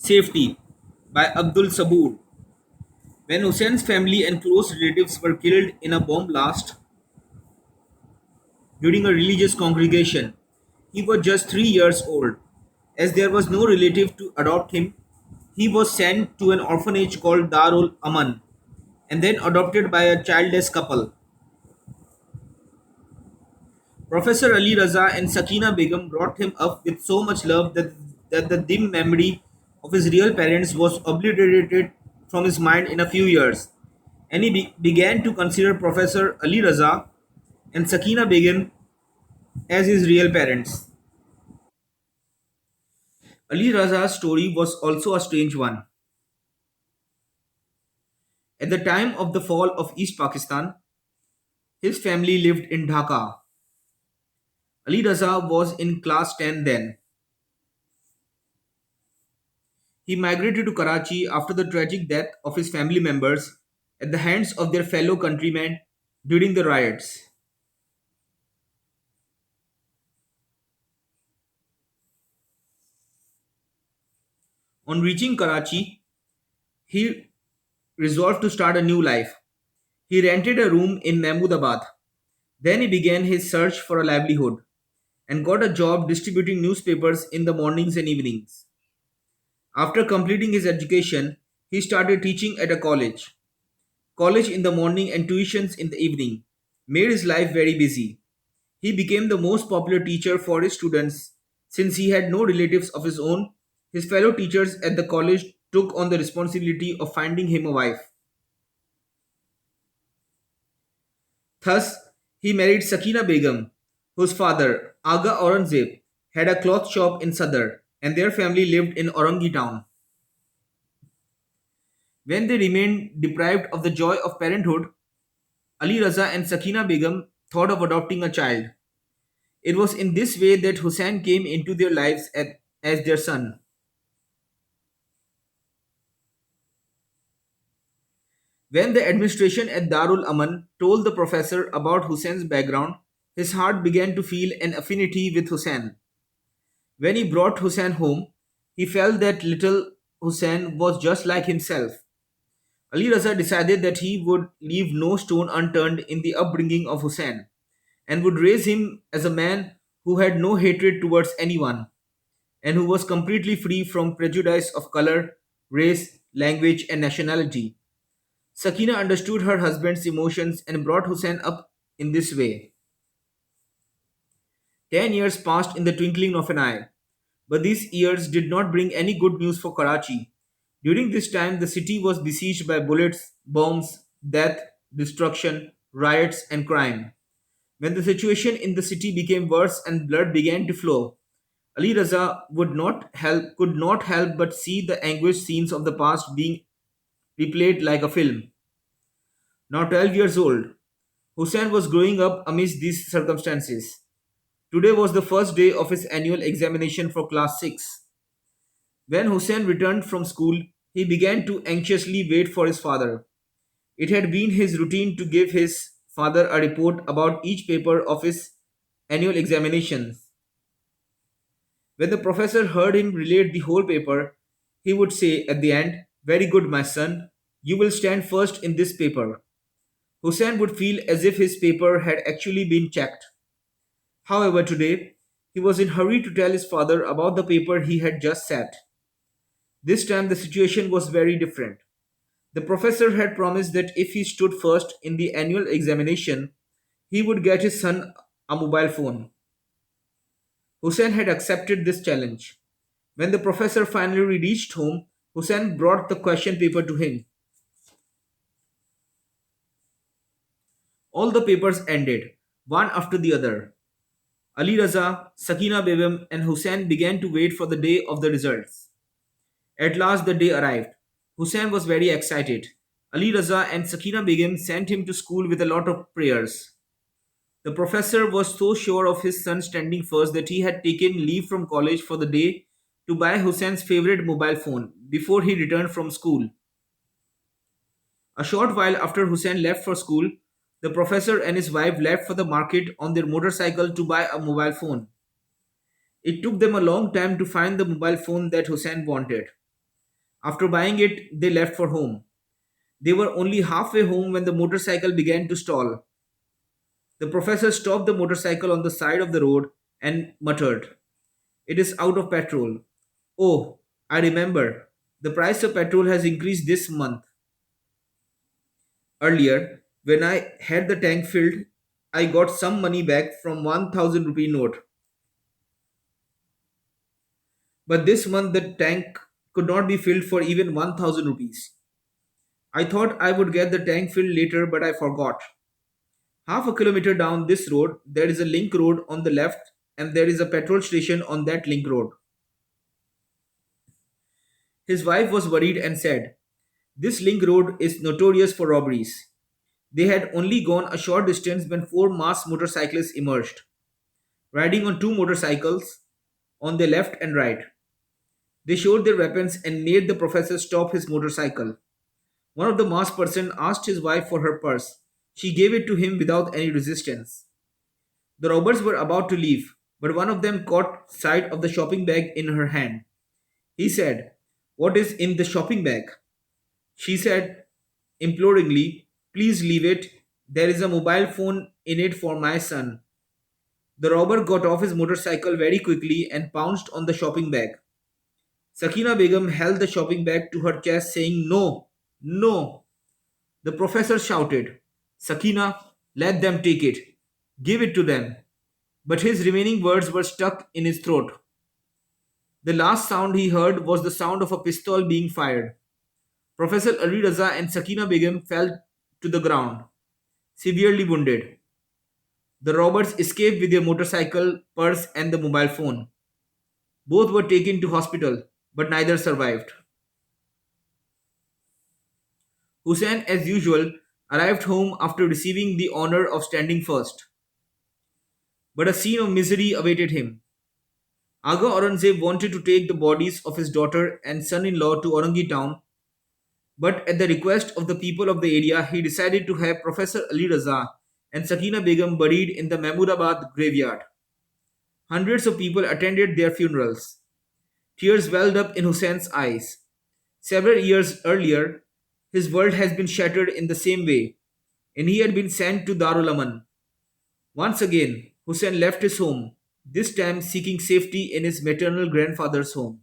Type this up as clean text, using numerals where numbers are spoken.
Safety by Abdul Sabur. When Hussein's family and close relatives were killed in a bomb blast during a religious congregation, he was just 3 years old. As there was no relative to adopt him, he was sent to an orphanage called Darul Aman and then adopted by a childless couple. Professor Ali Raza and Sakina Begum brought him up with so much love that the dim memory of his real parents was obliterated from his mind in a few years, and he began to consider Professor Ali Raza and Sakina Begum as his real parents. Ali Raza's story was also a strange one. At the time of the fall of East Pakistan, his family lived in Dhaka. Ali Raza was in class 10 then. He migrated to Karachi after the tragic death of his family members at the hands of their fellow countrymen during the riots. On reaching Karachi, he resolved to start a new life. He rented a room in Mahmudabad. Then he began his search for a livelihood and got a job distributing newspapers in the mornings and evenings. After completing his education, he started teaching at a college. College in the morning and tuitions in the evening made his life very busy. He became the most popular teacher for his students. Since he had no relatives of his own, his fellow teachers at the college took on the responsibility of finding him a wife. Thus, he married Sakina Begum, whose father, Aga Aurangzeb, had a cloth shop in Sadr, and their family lived in Aurangi town. When they remained deprived of the joy of parenthood, Ali Raza and Sakina Begum thought of adopting a child. It was in this way that Hussein came into their lives as their son. When the administration at Darul Aman told the professor about Hussein's background, his heart began to feel an affinity with Hussein. When he brought Hussein home, he felt that little Hussein was just like himself. Ali Raza decided that he would leave no stone unturned in the upbringing of Hussein and would raise him as a man who had no hatred towards anyone and who was completely free from prejudice of color, race, language, and nationality. Sakina understood her husband's emotions and brought Hussein up in this way. 10 years passed in the twinkling of an eye, but these years did not bring any good news for Karachi. During this time, the city was besieged by bullets, bombs, death, destruction, riots, and crime. When the situation in the city became worse and blood began to flow, Ali Raza could not help but see the anguished scenes of the past being replayed like a film. Now 12 years old, Hussein was growing up amidst these circumstances. Today was the first day of his annual examination for class 6. When Hussein returned from school, he began to anxiously wait for his father. It had been his routine to give his father a report about each paper of his annual examinations. When the professor heard him relate the whole paper, he would say at the end, "Very good, my son, you will stand first in this paper." Hussein would feel as if his paper had actually been checked. However, today, he was in a hurry to tell his father about the paper he had just sat. This time, the situation was very different. The professor had promised that if he stood first in the annual examination, he would get his son a mobile phone. Hussein had accepted this challenge. When the professor finally reached home, Hussein brought the question paper to him. All the papers ended, one after the other. Ali Raza, Sakina Begum, and Hussein began to wait for the day of the results. At last, the day arrived. Hussein was very excited. Ali Raza and Sakina Begum sent him to school with a lot of prayers. The professor was so sure of his son standing first that he had taken leave from college for the day to buy Hussein's favorite mobile phone before he returned from school. A short while after Hussein left for school, the professor and his wife left for the market on their motorcycle to buy a mobile phone. It took them a long time to find the mobile phone that Hussein wanted. After buying it, they left for home. They were only halfway home when the motorcycle began to stall. The professor stopped the motorcycle on the side of the road and muttered, "It is out of petrol. Oh, I remember. The price of petrol has increased this month. Earlier, when I had the tank filled, I got some money back from 1000 rupee note. But this month the tank could not be filled for even 1000 rupees. I thought I would get the tank filled later, but I forgot. Half a kilometer down this road, there is a link road on the left, and there is a petrol station on that link road." His wife was worried and said, "This link road is notorious for robberies." They had only gone a short distance when four masked motorcyclists emerged, riding on two motorcycles on their left and right. They showed their weapons and made the professor stop his motorcycle. One of the masked person asked his wife for her purse. She gave it to him without any resistance. The robbers were about to leave, but one of them caught sight of the shopping bag in her hand. He said, "What is in the shopping bag?" She said imploringly, "Please leave it. There is a mobile phone in it for my son." The robber got off his motorcycle very quickly and pounced on the shopping bag. Sakina Begum held the shopping bag to her chest, saying, "No, no." The professor shouted, "Sakina, let them take it. Give it to them." But his remaining words were stuck in his throat. The last sound he heard was the sound of a pistol being fired. Professor Ali Raza and Sakina Begum fell to the ground, severely wounded. The robbers escaped with their motorcycle, purse, and the mobile phone. Both were taken to hospital, but neither survived. Hussain, as usual, arrived home after receiving the honor of standing first. But a scene of misery awaited him. Aga Aurangzeb wanted to take the bodies of his daughter and son-in-law to Aurangi town, but at the request of the people of the area, he decided to have Professor Ali Raza and Sakina Begum buried in the Mahmudabad graveyard. Hundreds of people attended their funerals. Tears welled up in Hussein's eyes. Several years earlier, his world has been shattered in the same way, and he had been sent to Darul Aman. Once again, Hussein left his home, this time seeking safety in his maternal grandfather's home.